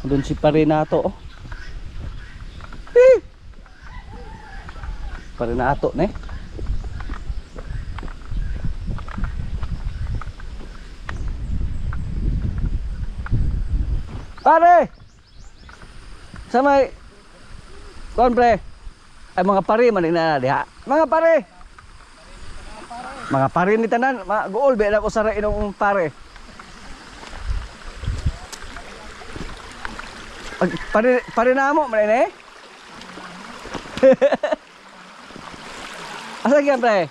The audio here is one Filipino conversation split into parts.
Doon si pare nato. Oh. Pare nato ne. Pare! Sa may kuan pre? Ay mga pare man ina diha. Mga pare. Mga pare ni tanan, gool be na ko sa inong pare. Pare namo man ini. Asa gyud pre?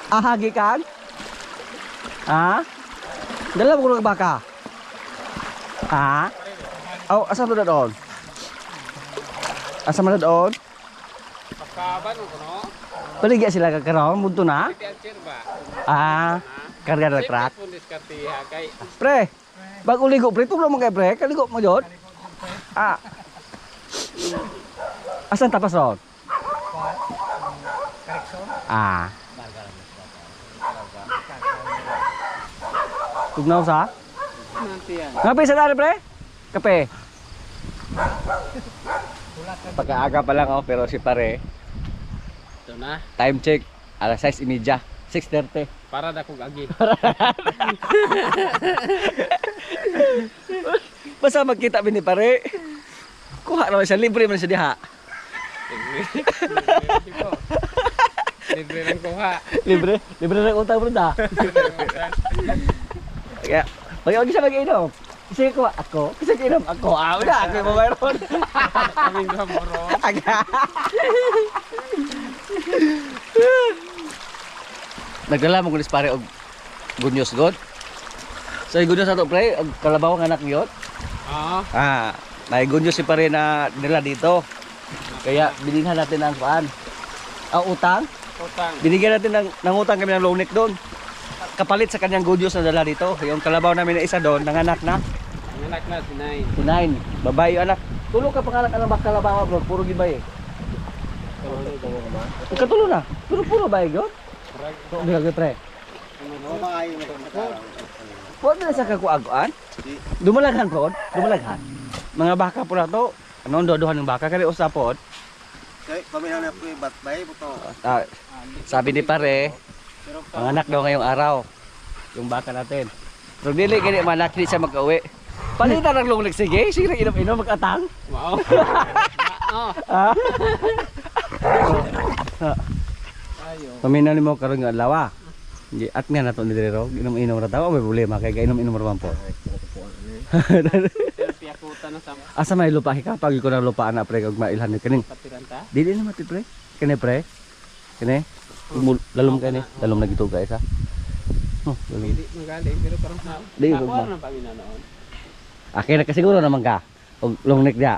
Ahagi kan? Ha? Dala mo ko baka. Ha? Oh, asa mo doon? Asa mo doon? Pagkaban ko no. Paligya sila kakaroon, bunto na? Ah, karga na truck. Pre, bago ligo, pre, tulong mo kay pre, kaligo mo yun? Ah. Asan tapas ron? Ah. Tugnaw sa? Ngapi sa tali pre? Kape? Pagkaaga pa lang oh, pero si pare. Ito na. Time check, alas 6:30, 6:30. Para na kong agi. Basta magkita ni pare. Kuha naman siya, libre man siya diha. Libre lang kuha. Libre lang utang bro da. Kaya, pag siya mag-inom. Kasi ko ako, kasi inom ako. Ah, udah ako yung mayroon. Kaming gamoro. Aga. Nagdala mo kunis pare og gunyos god. So gunyos ato pre, og kalabaw nga anak yun. Ah, may gunyos si pare na nila dito. Kaya binigyan natin ang paan. Ang utang. Binigyan natin ng utang kami ng long neck doon. Kapalit sa kanyang gunyos na dala dito. Yung kalabaw namin na isa doon, nanganak na. Nanganak na, sinay. Sinain, babae yung anak. Tulog ka panganak ka ng kalabaw bro, puro gibay eh. Katulo na, puro bae yun. Hindi ka pre. Huwag na sa kakuaguan. Dumalaghan po, dumalaghan. Mga baka po na to. Anong dodohan ng baka? Kaya usapod. Pamihan na po yung batbay po to. Sabi ni pare, ang anak daw ngayong araw. Yung baka natin. Pero dili ganyan manak, hindi siya mag-uwi. Palitan ng lunglik, sige. Sige, inom-inom, mag-atang. Wow. Ha? Paminan mo karon nga lawa. At nga na to ni Dero, inom-inom ra tawo, may problema kay inom-inom ra man po. Asa may lupa hikapag ko ng lupa na pre kag mailhan ni kaning. Dili na mati pre. Kani pre. Kani. Lalom kani, lalom na gito guys ha. Oh, Hindi magaling pero parang sa. Di ko Nakuha na pamina noon. Akin na kasiguro naman ka. Og long neck dia.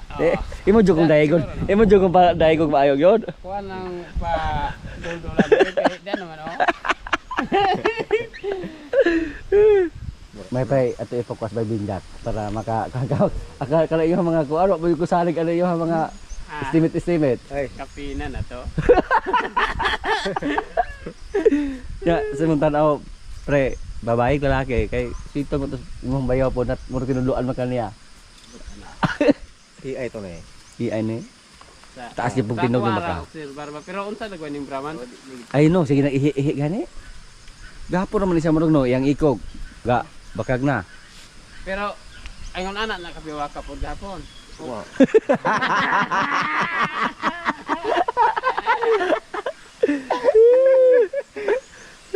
Imo jud kong daegon. Imo jud kong pa daegon maayog yun. Kuha nang pa duldulan kay dan naman oh. May pay ato i-focus by bindak para makakagaw. Akala iyo mga kuano boy ko salig ano iyo mga estimate. Kapina na to. Ya, semuntan ako pre, babae lalaki kay sito mo to imong bayaw po nat mo tinuluan man kaniya. Iay to na eh. Iay ni. Taas yung pagtinog ng baka. Pero unsa nagwa ning Brahman? Ay no, sige na ihi gani. Gahapon naman siya murag no, yang ikog. Ga bakag na. Pero ayon anak na kapiwa ka pod gapon. Wow.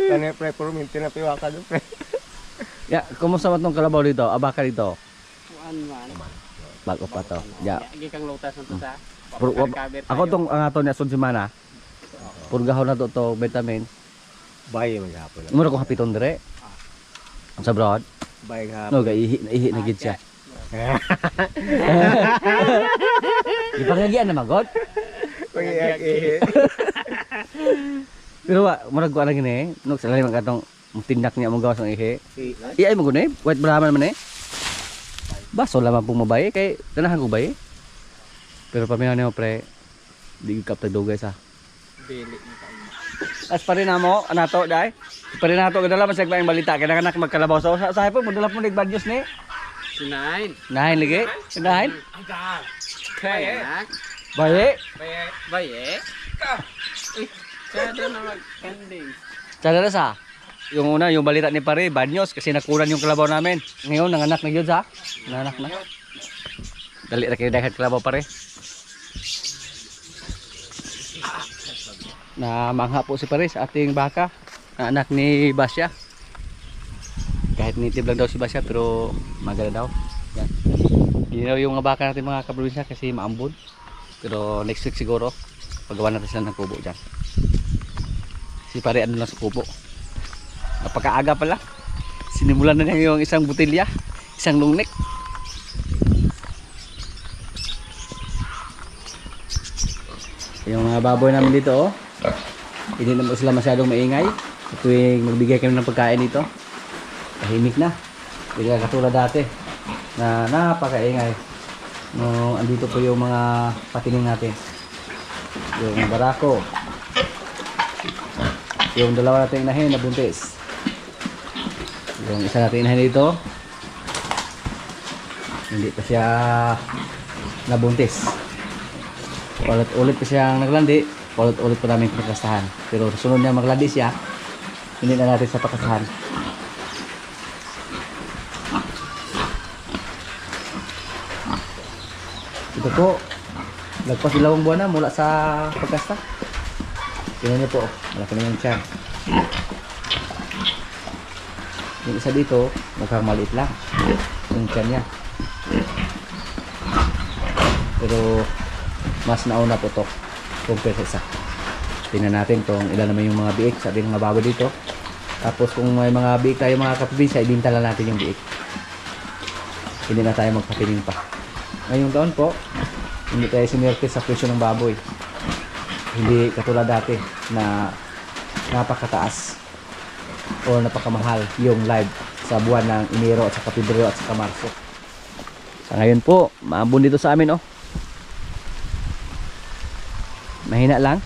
Kani pre puro minti na piwa ka do pre. Ya, kumusta man tong kalabaw dito? Abaka dito. Kuan man. Bago pa to. Ya. Agi kang lutas nito sa. Ako tong ang ato niya sun semana. Purgahon na to vitamin. Bay man gapon. Mura ko hapiton dire. Sa broad. Bay gapon. No, ga ihi na gid siya. Ipangagian na magod. Pag-ihi. Pero wa murag ko ana gini, nok sa lalim katong tindak niya mong gawas ng ihi. Iay mo guni, white brahman man eh. Baso lamang pong mabaye kay ganahan ko baye. Pero paminaw niyo pre, di kapta dugay sa. Dili. As pa rin namo, anato dai. Pa rin nato gadala man sa balita kay nakanak magkalabaw sa po, mudala po nig bad news ni. Si Nine. Nine lagi? Nine? Kaya anak. Baye? Baye. Eh, siya doon na mag-ending. Tsada na sa? Yung una, yung balita ni pare, bad news kasi nakunan yung kalabaw namin. Ngayon, nanganak na yun sa? Nanganak na. Dali na kayo dahil kalabaw pare. Na mangha po si pare sa ating baka. Na anak ni Basya. Kahit native lang daw si Basya pero maganda daw. Yan. Hindi daw yung mga baka natin mga kaprobinsya kasi maambon. Pero next week siguro, pagawa natin sila ng kubo dyan. Si pare ano lang sa kubo. Napakaaga pala. Sinimulan na niya yung isang butilya, isang long neck. Yung mga baboy namin dito, oh. Hindi naman sila masyadong maingay. Tuwing magbigay kami ng pagkain dito, tahimik na. Hindi ka katulad dati na napakaingay. No, andito po yung mga patining natin. Yung barako. Yung dalawa nating inahin na buntis. Yung isa natin inahin dito, hindi pa siya nabuntis. Ulit-ulit pa siyang naglandi, ulit-ulit pa namin pinakastahan. Pero sunod niya maglandi siya, hindi na natin sa pakastahan. Ito po, lagpas 2 buwan na mula sa pagkasta. Tingnan niyo po, malaki na yung tiyan. Yung isa dito, mukhang maliit lang yung tiyan niya. Pero mas nauna po to compare sa isa. Tingnan natin kung ilan naman yung mga biik sa ating mga baboy dito. Tapos kung may mga biik tayo mga kaprobinsya, ibinta lang natin yung biik. Hindi na tayo magpapiling pa. Ngayong taon po, hindi tayo sinirkit sa presyo ng baboy. Hindi katulad dati na napakataas o napakamahal yung live sa buwan ng Enero at saka Pebrero at saka Marso. Sa ngayon po, maambon dito sa amin, oh. Mahina lang.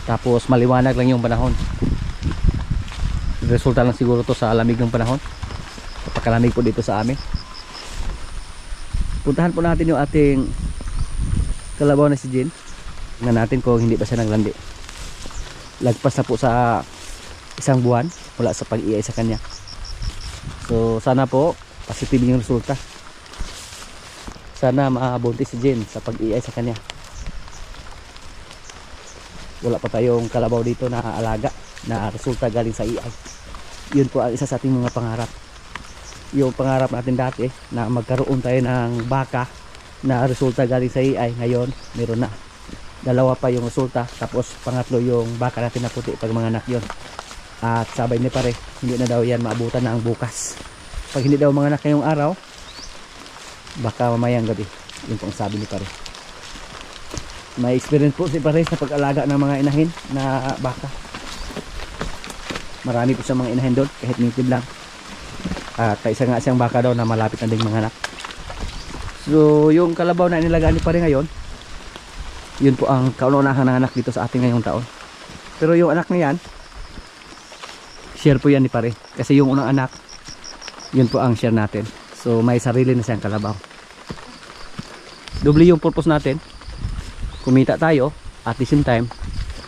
Tapos maliwanag lang yung panahon. Resulta lang siguro to sa lamig ng panahon. Napakalamig po dito sa amin. Puntahan po natin yung ating kalabaw na si Jin. Tingnan natin kung hindi pa siya naglandi. Lagpas na po sa 1 buwan mula sa pag-iay sa kanya. So sana po positive yung resulta. Sana maabuntis si Jin sa pag-iay sa kanya. Wala pa tayong kalabaw dito na alaga na resulta galing sa iay. Yun po ang isa sa ating mga pangarap. Yung pangarap natin dati na magkaroon tayo ng baka na resulta galing sa iay, ngayon meron na. 2 pa yung resulta, tapos pangatlo yung baka natin na puti pag mga anak yun. At sabay ni pare, hindi na daw yan maabutan na ang bukas. Pag hindi daw mga anak ngayong araw, baka mamayang gabi. Yun pong sabi ni pare. May experience po si pare sa pag-alaga ng mga inahin na baka. Marami po sa mga inahin doon, kahit native lang. At isa nga siyang baka daw na malapit na ding mga anak. So yung kalabaw na inilagaan ni pare ngayon, yun po ang kauna-unahang ng anak dito sa ating ngayong taon. Pero yung anak na yan, share po yan ni pare. Kasi yung unang anak, yun po ang share natin. So may sarili na siyang kalabaw. Doble yung purpose natin. Kumita tayo, at the same time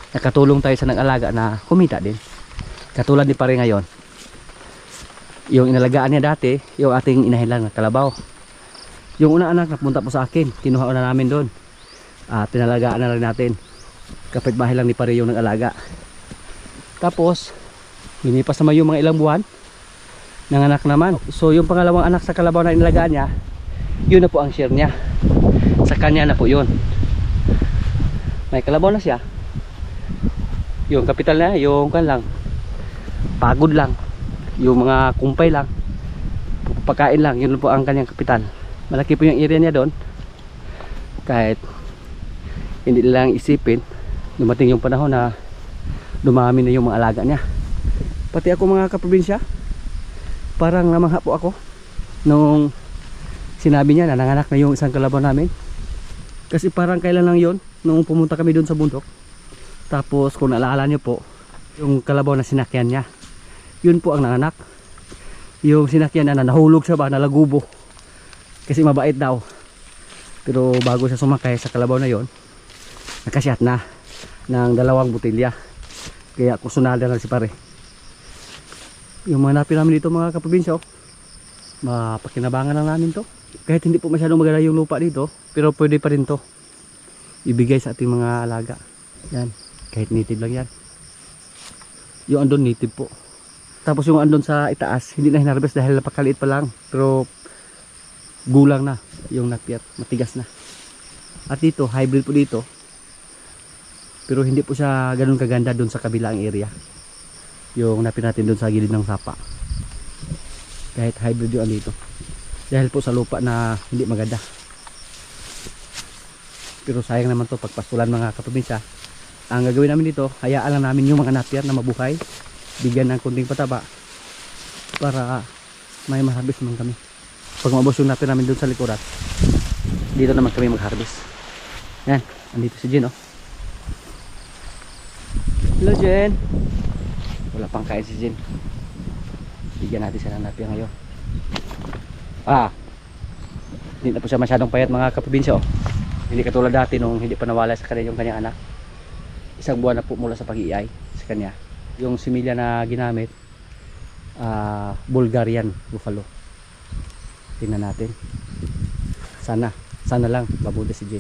nakatulong tayo sa nag-alaga na kumita din. Katulad ni pare ngayon, yung inalagaan niya dati, yung ating inahin lang na kalabaw. Yung unang anak napunta po sa akin, kinuha na namin doon. At tinalagaan na rin natin. Kapitbahay lang ni pare yung nag-alaga. Tapos hinipas naman yung mga ilang buwan, nanganak naman. So yung pangalawang anak sa kalabaw na inalagaan niya, yun na po ang share niya. Sa kanya na po yun. May kalabaw na siya. Yung kapital na, yung kan lang, pagod lang, yung mga kumpay lang, pagkain lang, yun po ang kanyang kapital. Malaki po yung area niya doon. Kahit hindi lang isipin, dumating yung panahon na dumami na yung mga alaga niya. Pati ako mga kaprobinsya, parang namangha po ako nung sinabi niya na nanganak na yung isang kalabaw namin. Kasi parang kailan lang yon nung pumunta kami doon sa bundok. Tapos kung naalala niyo po, yung kalabaw na sinakyan niya, yun po ang nanganak. yung sinakyan na nahulog siya ba, nalagubo. Kasi mabait daw. Pero bago siya sumakay sa kalabaw na yon, nakasyat na ng 2 botelya. Kaya kusunada na si pare. Yung mga napi namin dito mga kaprobinsya, oh, mapakinabangan lang namin to. Kahit hindi po masyadong maganda yung lupa dito, pero pwede pa rin to ibigay sa ating mga alaga. Yan, kahit native lang yan. Yung andon native po. Tapos yung andon sa itaas, hindi na hinarvest dahil napakaliit pa lang. Pero gulang na yung napier, matigas na. At dito, hybrid po dito. Pero hindi po siya ganun kaganda doon sa kabilang area. Yung napir natin doon sa gilid ng sapa. Kahit hybrid yung dito. Dahil po sa lupa na hindi maganda. Pero sayang naman to pagpastulan mga kaprobinsya. Ang gagawin namin dito, hayaan lang namin yung mga napier na mabuhay. Bigyan ng kunting pataba para may ma-harvest naman kami. Pag maubos yung napier namin doon sa likuran, dito naman kami mag-harvest. Yan, andito si Jen, oh. Hello Jen. Wala pang kain si Jen. Bigyan natin siya ng napier ngayon. Hindi na po siya masyadong payat mga kaprobinsya, oh. Hindi katulad dati nung hindi pa nawala sa kanya yung kanyang anak. 1 buwan na po mula sa pag-iay sa kanya. Yung similya na ginamit, Bulgarian buffalo. Tingnan natin. Sana lang mabuti si Jay.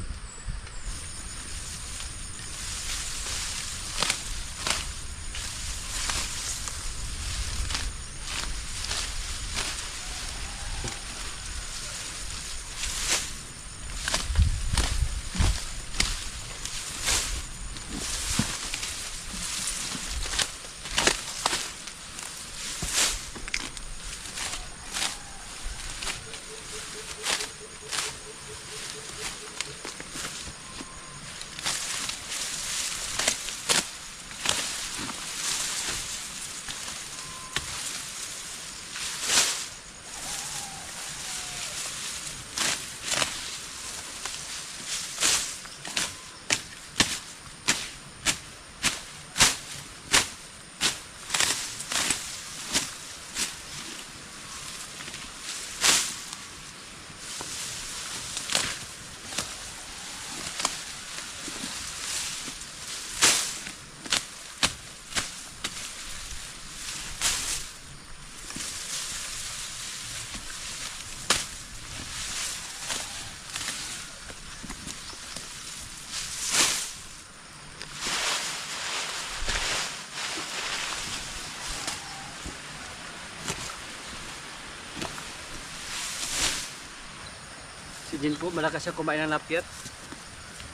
Si Jen po, malakas siya kumain ng napier.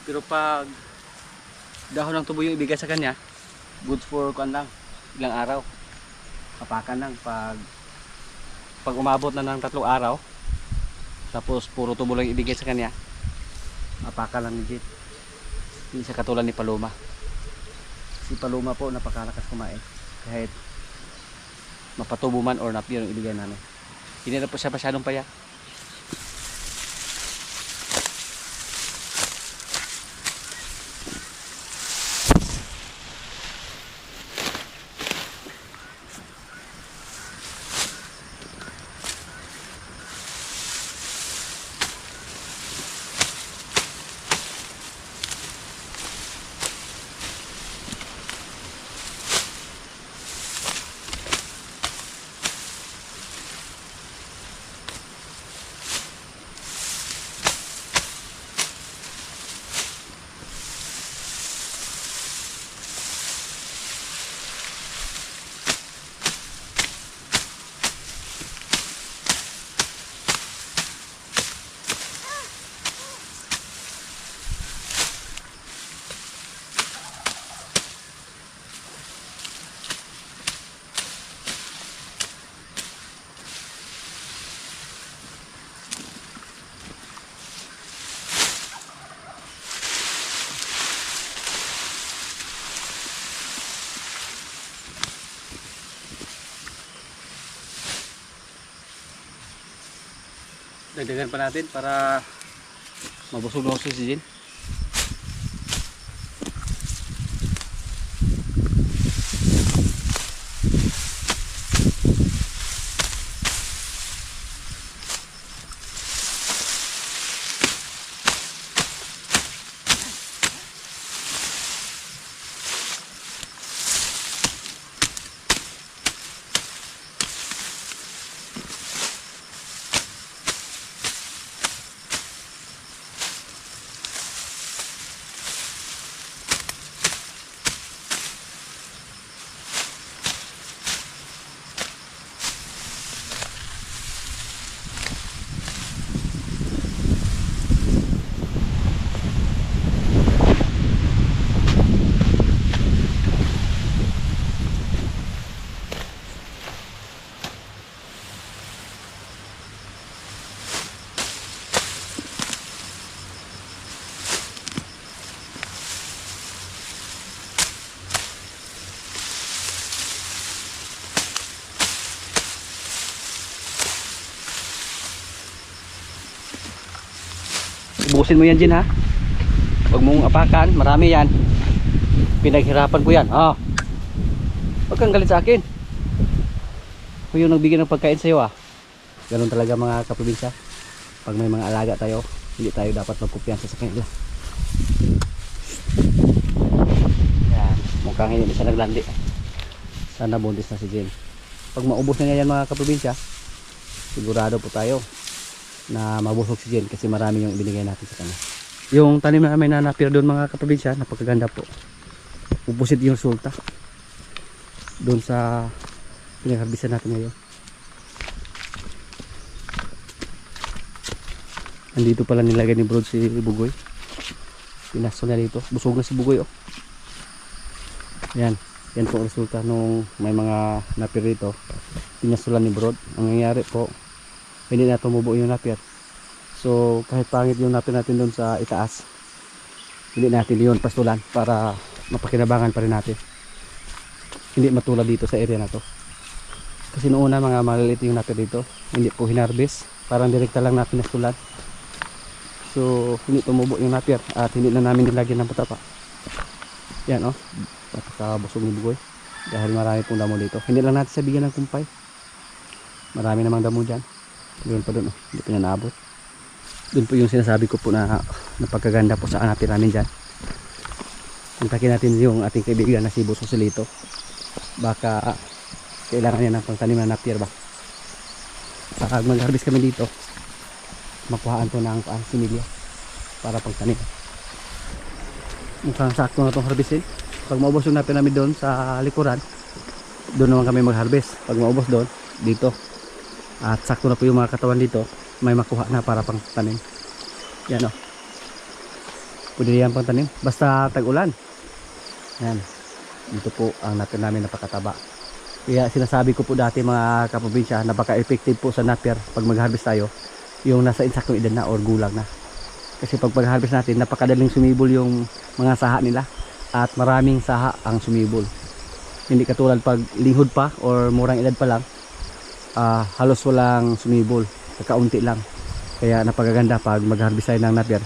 Pero pag dahon ng tubo yung ibigay sa kanya, good for kuan lang, ilang araw. Kapakan lang pag umabot na ng 3 araw. Tapos puro tubo lang ibigay sa kanya. Mapakan lang ni Jen. Hindi siya katulad ni Paloma. Si Paloma po napakalakas kumain. Kahit mapatubo man or napier yung ibigay namin. Hindi na po siya masyadong payat. Dagdagan pa natin para mabusog-busog si Jen. Ubusin mo yan, Jin, ha? Huwag mong apakan, marami yan. Pinaghirapan ko yan. Huwag kang galit sa akin. Ako yung nagbigay ng pagkain sa'yo, ah. Ganun talaga mga kaprobinsya. Pag may mga alaga tayo, hindi tayo dapat magkumpiyansa sa kanila. Yan, mukhang hindi siya naglandi. Sana buntis na si Jin. Pag maubos na yan mga kaprobinsya, sigurado po tayo na mabusog si Jin kasi marami yung binigay natin sa kanya. Yung tanim namin na napira doon mga kaprobinsya, napakaganda po. Upusit yung resulta doon sa pinagharbisan natin ngayon. Andito pala nilagay ni Brod si Bugoy. Pinaso na dito. Busog na si Bugoy, oh. Yan. Yan po ang resulta nung may mga napir dito. Pinasulan ni Brod. Ang nangyayari po, hindi na tumubo yung napir. So kahit pangit yung napir natin doon sa itaas, hindi natin yun pastulan para mapakinabangan pa rin natin. Hindi matulad dito sa area na to. Kasi noong una mga maliliit yung napir dito, hindi po hinarbis. Parang direkta lang na pinastulan. So hindi tumubo yung napir at hindi na namin nilagyan ng patapa. Yan, oh. Napakabusog ni Bugoy dahil marami pong damo dito. Hindi lang natin sabihan ng kumpay, marami namang damo dyan. Doon pa doon, oh. Hindi pa niya naabot. Doon po yung sinasabi ko po na napagkaganda po sa anapir namin dyan. Kontakin natin yung ating kaibigan na si Boss Joselito. Baka kailangan niya ng pangtanim na napir ba. Pag mag-harvest kami dito, makuhaan to ng similya para pangtanim. Mukhang sakto na itong harvestin. Pag maubos yung napir namin doon sa likuran, doon naman kami mag-harvest. Pag maubos doon, dito. At sakto na po yung mga katawan dito, may makuha na para pang tanim. Yan, o. Pwede yan pang tanim. Basta tag-ulan. Yan. Dito po ang napir namin napakataba. Kaya sinasabi ko po dati mga kaprobinsya, napaka-effective po sa napir pag mag-harvest tayo, yung nasa insaktong edad na or gulang na. Kasi pag pag-harvest natin, napakadaling sumibol yung mga saha nila. At maraming saha ang sumibol. Hindi katulad pag linghod pa or murang edad pa lang, halos walang sumibol, kakaunti lang. Kaya napagaganda pag mag-harvest tayo ng napir,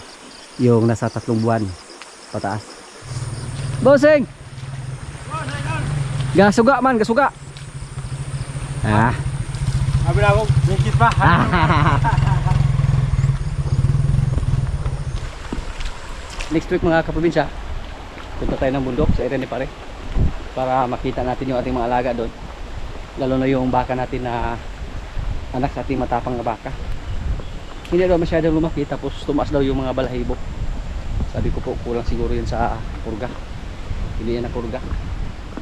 yung nasa 3 buwan pataas. Bossing! Gasuga man, gasuga! Sabi na ako, mingkit pa. Next week mga kaprobinsya, punta tayo ng bundok sa area ni Pare para makita natin yung ating mga alaga doon, lalo na yung baka natin na anak sa ating matapang na baka. Hindi daw masyadong lumaki, tapos tumaas daw yung mga balahibo. Sabi ko po kulang siguro yun sa purga, hindi yan na purga.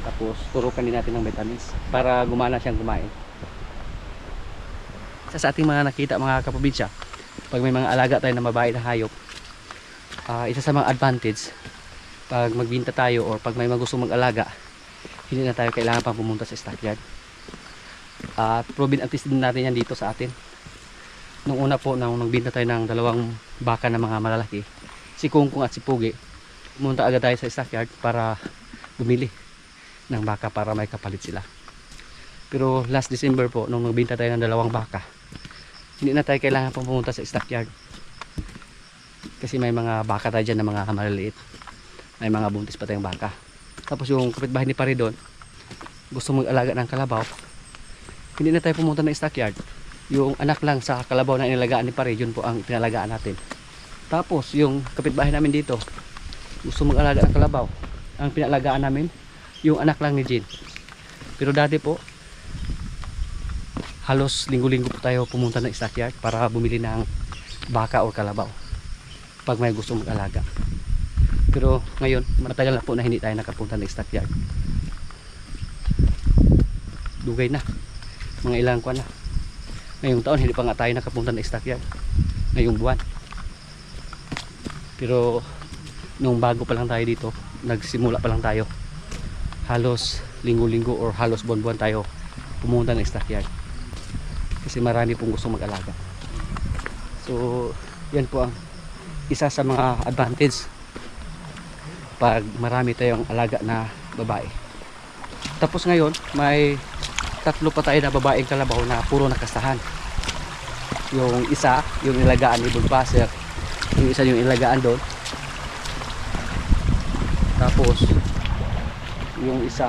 Tapos turukan din natin ng vitamins para gumana siyang kumain. Sa ating mga nakita mga kaprobinsya, pag may mga alaga tayo na babae na hayop, isa sa mga advantage pag magbinta tayo or pag may gusto mag-alaga, hindi na tayo kailangan pang pumunta sa stockyard. At proven at least din natin yan dito sa atin. Nung una po, nung nagbinta tayo ng 2 baka na mga malalaki, si Kungkung at si Pugi, pumunta agad tayo sa stockyard para bumili ng baka para may kapalit sila. Pero last December po, nung nagbinta tayo ng 2 baka, hindi na tayo kailangan pang pumunta sa stockyard. Kasi may mga baka tayo dyan na mga maliliit. May mga buntis pa tayong baka. Tapos yung kapitbahay ni Pare doon, gusto mag-alaga ng kalabaw, hindi na tayo pumunta ng stockyard. Yung anak lang sa kalabaw na inalagaan ni Pare, yun po ang pinalagaan natin. Tapos yung kapitbahay namin dito, gusto mag-alaga ng kalabaw, ang pinalagaan namin yung anak lang ni Jin. Pero dati po, halos linggo-linggo po tayo pumunta ng stockyard para bumili ng baka o kalabaw pag may gusto mag-alaga. Pero ngayon, matagal na po na hindi tayo nakapunta ng stockyard. Dugay na, mga ilang kuwan na. Ngayong taon hindi pa nga tayo nakapunta ng stockyard, ngayong buwan. Pero nung bago pa lang tayo dito, nagsimula pa lang tayo, halos linggo-linggo or halos buwan-buwan tayo pumunta ng stockyard kasi marami pong gusto mag-alaga. So yan po ang isa sa mga advantage pag marami tayong alaga na babae. Tapos ngayon may 3 pa tayo na babaeng kalabaw na puro nakastahan. Yung isa, yung nilagaan ni Bulbaser, Yung isa yung ilagaan doon. Tapos yung isa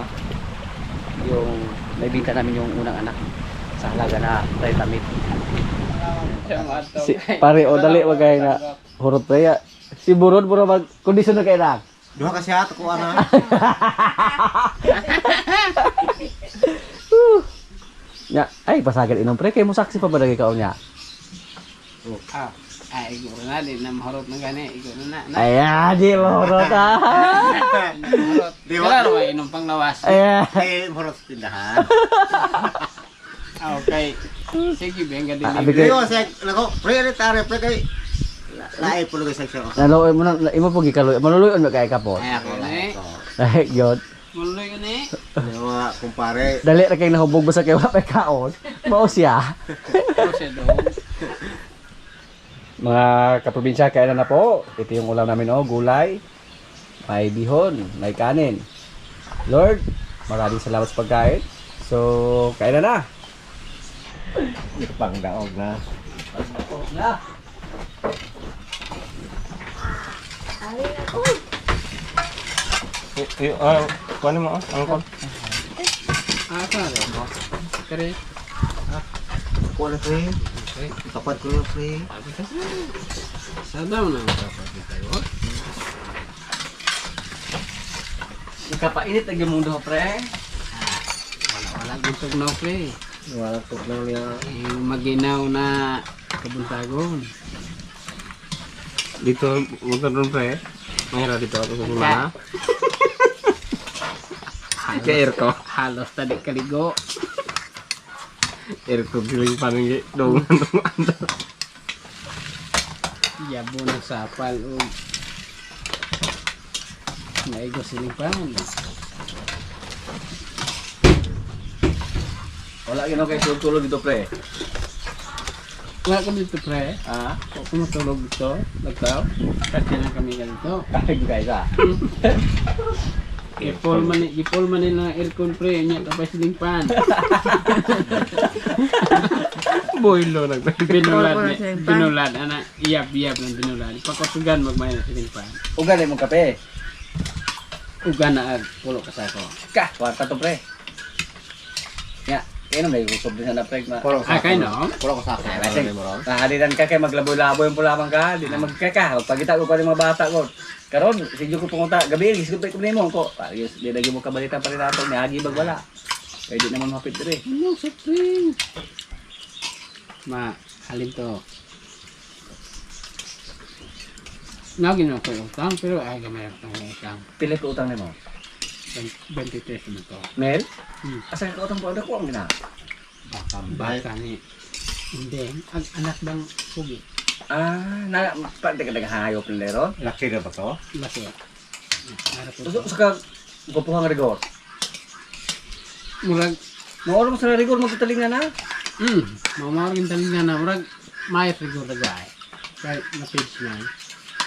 yung naibinta namin yung unang anak sa halaga na 30 mil. Pare o dali wag kay na hurot pre. Si Burod mag kondisyon na kay na. Duha ka siya ko ana. Nya, ay pasagal inom pre kay mo saksi pa ba dagi kaon nya? Ah, ay iguro na din na mahurot ng gani, iguro na. Ay, di mahurot ah. Mahurot. Di ba? Klaro ay inom pang lawas. Ay, Ay, moros tindahan. Okay. Sige, benga din. abi Di kay ko sa nako, pre tare pre kay laay pulo kay section. naloy mo na imo po gikaloy. Maluluyon ba kay kapot? Ay ako Ano eh? Ay, gyud. Muloy ko ni. Mga kumpare. Dali ra kay nahubog ba sa kay wa pa kaon. Mao siya. Kasi dong. Mga kaprobinsya, kailan na po? Ito yung ulam namin, oh, gulay, may bihon, may kanin. Lord, maraming salamat sa pagkain. So, kailan na? Ito pang daog na. Na. Kuno mo angkol. Ah, kaya mo. Kare. Kuno pre. Tapat ko yung pre. Abi kasi. Sa daw na dapat tayo. Ikapainit ang mundo, pre. Wala gutog na pre. Wala tok na niya. Yung maginaw na kabuntagon. Dito mo doon pre. Mahira dito ako sa Ka- Kay airko. Halos tadi kaligo. Airko bilang paninggi dong. Yabo ng sapal o naigo silipan. Wala yun kay tulog dito, pre. Wala kami dito pre. Ah, Kung matulog dito, nagtaw. Kasi lang kami ganito. kahit guys, ah. Ipol man nila aircon pre, nya tapos silimpan. Boilo Binulad ana iyab ng binulad. Pakosugan magmay na silimpan. Ugan mo kape. Uga na ag pulo ka sako. Ka, kwarta to, pre. Ya, kaya na may usog din sa na-preg na. Ah, kay no? Puro ko sa Ay, basig. Halidan ka kay maglaboy-laboy yung pulamang ka, di na magkaka. Pagkita ko pa rin mga bata ko. Karon, sidyo ko pumunta, gabi, gisip ko nimo ko. Paris, di lagi mo kabalita pa rin nato, niagi bag wala. Kaya di naman mapit dire. Ano sa spring? Ma, halin to. Nagin ako yung utang, pero ay gamay ako ng utang. Pila ko utang nimo. 23 mo to. Mel? Hmm. Asa ka utang po ko ang gina. Baka ni. Hindi, ang anak bang pugi. Ah, na pante ka hayop ni lero. Laki na ba to? Laki. Para po. Usa ka gupuhang rigor. Murag, Mao mo sa rigor magtatalingan na. mamaragin talinga na. Murag, may frigo na gay. Kahit na page na.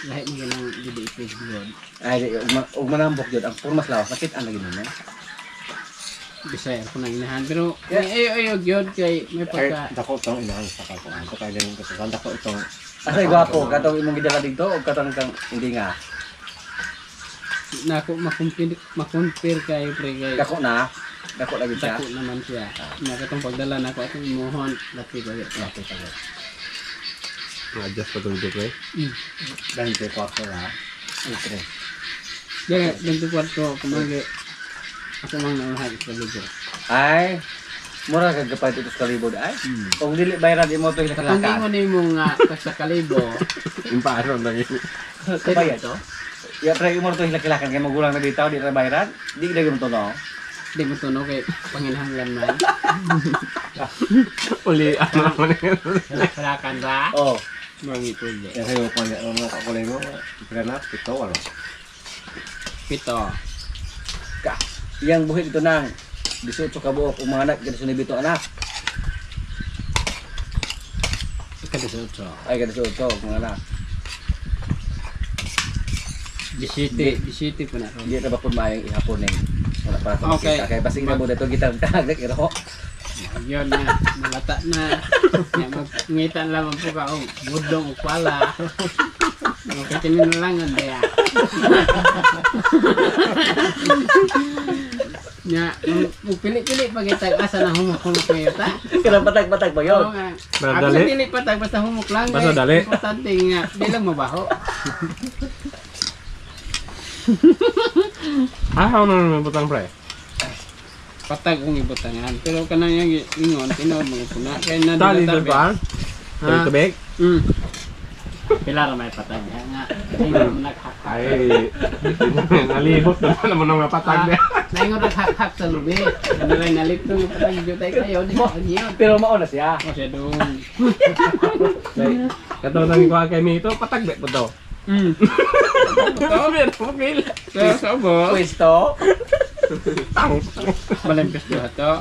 Lahit mo ganang didi page yun. Ay, ug manambok jud ang purmas lawas nakit ang lagi nimo. Bisaya ko nang inahan. Pero, ayo yun kay may pagka. Dako tong inahan sa kako. Ano kay din ko sa dako itong Asa gwapo katong imong gidala dito o katong kang hindi nga. Nako makumpir kayo pre kay. Dako na. Dako lagi siya. Dako naman siya. Nakatong pagdala na ako atong mohon. Laki ba yun? Laki pa yun. adjust pa tong dito eh. Dan kay kwarto na. Itre. Kaya, ganito kwarto, kumagi. Ako mang naunahan sa video. Ay, mura kag gapay dito sa kalibod ay. Kung dili bayran imo to Katong hilak-hilakan. mo ni mong sa kalibo. Imparo na yun. Kabaya to. Ya try mo to hilak-hilakan kay magulang na bitaw di ra bayran. Di lagi mo to no. Di mo tunog kay panginahanglan man. Uli ano naman yun. Kalakan ra. Oh. Mga ipulde. Kasi mo pa niya ano kakulay mo. Pira pito ano. Pito. Ka. Iyang buhit ito nang 18 ka buok ug mga anak gid sunod bito anak. Ika-18. Ay gid 18 mga anak. 17 po na ron. Di ra ba pud maayong ihapon ning wala para sa Okay. makita kay basig na budak to gitang tagak iro. Yun na, nalata na. Ngitan lamang po ka, budong o pala. Okay, tinilangan kaya. Nya, pili-pili pa kita asa na humuk-humuk ngayon ta. Kaya patag-patag ba yun? Oo nga. Basta Ako dali. sa dili patag basta humuk lang. Basta eh. dali. Importante nga, di lang mabaho. Ano naman butang pre? Patag ang ibutangan. Pero kanang yung ingon, tinood mga puna. Kaya na Dali dila doon ba? Dali Ha? tubig? Pila ra may patag nga. Ingon naghak-hak. Ay, nalibot na naman ng patag na. Naingon naghak-hak sa lubi. Ano rin nalito ng patag jutay kayo. Di ba? Yun. Pero mauna siya. O siya doon. Katulad ng kuha kay Mito, patag ba po daw? Ito, meron mo pila. Sa sabo. Pwesto. Malimpis ko ito.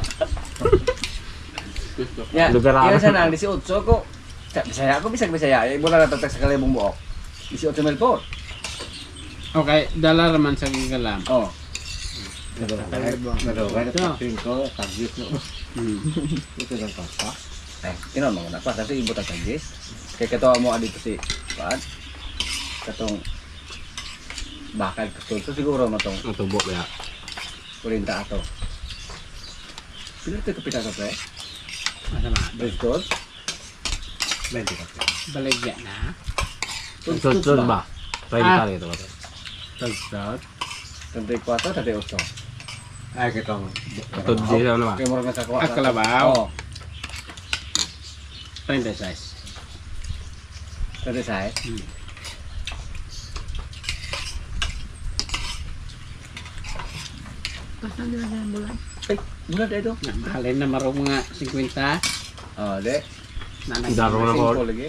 Yan. Lugar Yan ako. sana ang 18 ko. Bisaya ako, bisag Bisaya. Ay, mula natagtag sa kalibong buok. 18 mil po. Okay, dala raman sa gigalam. Oh. Nadugay Ito. ko, tagis no. Ito lang pa. Eh, tinon mo na pa. Kasi ibot ang tagis. Kaya katawa mo dito si Paan. Katong bakal katong. So siguro mo tong Ang tubo kaya. 40 ato. Pila ito kapita sa pre? Masama. Bristol? 20 ka. Baligya na. Sud ba? 30 tali ito ba? Tagdot. 34, 38. Ay, kitong. Ito di sa naman. Kaya mo rin nakakuha. Ah, kalabaw. Oo. 36. 36. Ay, mula na ito. Mahalin na marong mga 50. Oh, di. Nanay. Daro na ko. Simple lagi.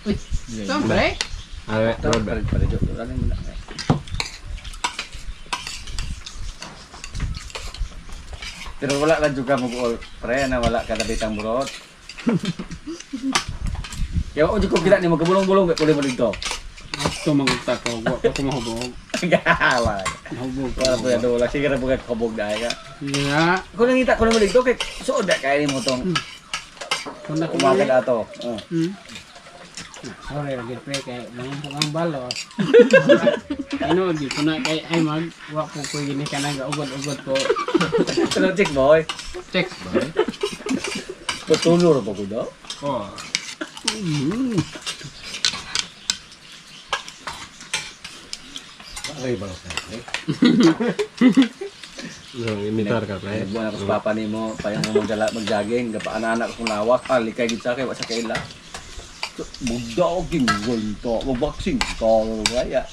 Uy, siyempre. Ay, Tarot road pa ba? rin pa rin. Wala nang muna. Pero wala lang juga mo all pre na wala ka nabitang burot. Kaya o di ko kita ni magkabulong-bulong kaya kulit mo dito. Ito mangunta ko. Huwag ko mahubog. Wala. Mahubog ko. Wala po yan wala. Sige na bugat kabog dahil ka. Yeah. Kung nangita ko naman dito kay suod na kaya mo tong Kung na umaga na ito. Oh. Sorry, lagi pre kay mangumpong ang balo. Ano, di ko na kay ay mag wa ko ko gini ka nang ugod-ugod ko. Pero check boy. Text ba? Patulor pa ko daw. Oh. Ay, ba? Yung imitar ka pre. Buwan ako sa papa ni mo, payang mo mag-jogging, gapa anak akong lawak, likay gid sa kay wa sa kaila. Budaw ginggol to, magboxing to, kaya.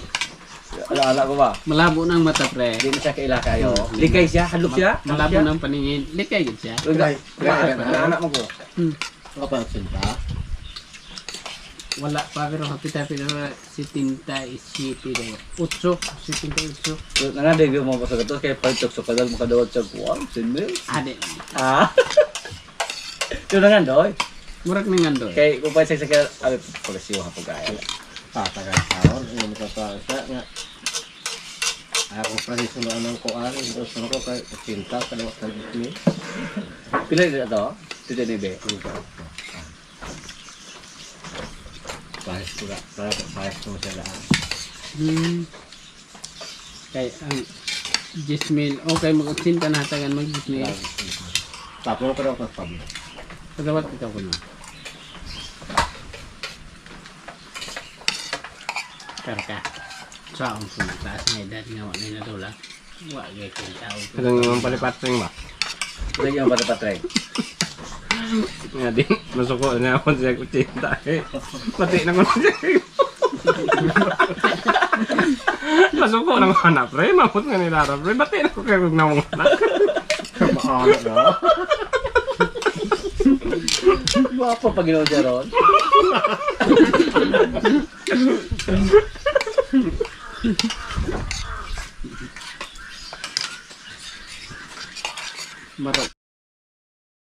Ala ko ba? Malabo nang mata pre. Di na siya kaila kayo. Likay siya, halok siya. Malabo nang paningin. Likay gid siya. Anak mo ko. Kapag sinta. Wala pa pero hapita pero si Tinta isipin daw. 8, si Tinta 8. Nangadig mo pa sa gato kay pagtok sa kadal mo kadawat sa kuwan, sinmil. Ade. Ah. Ito na nga doy. Murag nang ando. Kay upay sa sakya, ay pagasiwa ha pagkaya. Patagal sahur, yung makapasa nga. Ako pa rin sunod ng kuan, ito sunod ko kay cinta, kadawat ng ismi. Pila dito to? Dito ni be. Pahis ko na, pahis ko siya lahat. Kay ang Gismil, okay mag-sinta na hatagan mag-Gismil. Tapos ko daw sa pablo. Pagawat ito ko na. Karka. Sa ang suntas na edad nga wala na dola. Wa gay kung tao. Kadang yung palipatring ba? Lagi ang patapatray. Nga din, masuko na ako siya ko cinta eh. Pati na ko siya. Masuko na ko hanap pre, mapot nga nilarap pre. Pati na ko kayo na mong anak. Maala na. Guwapo pag ginawa siya ron.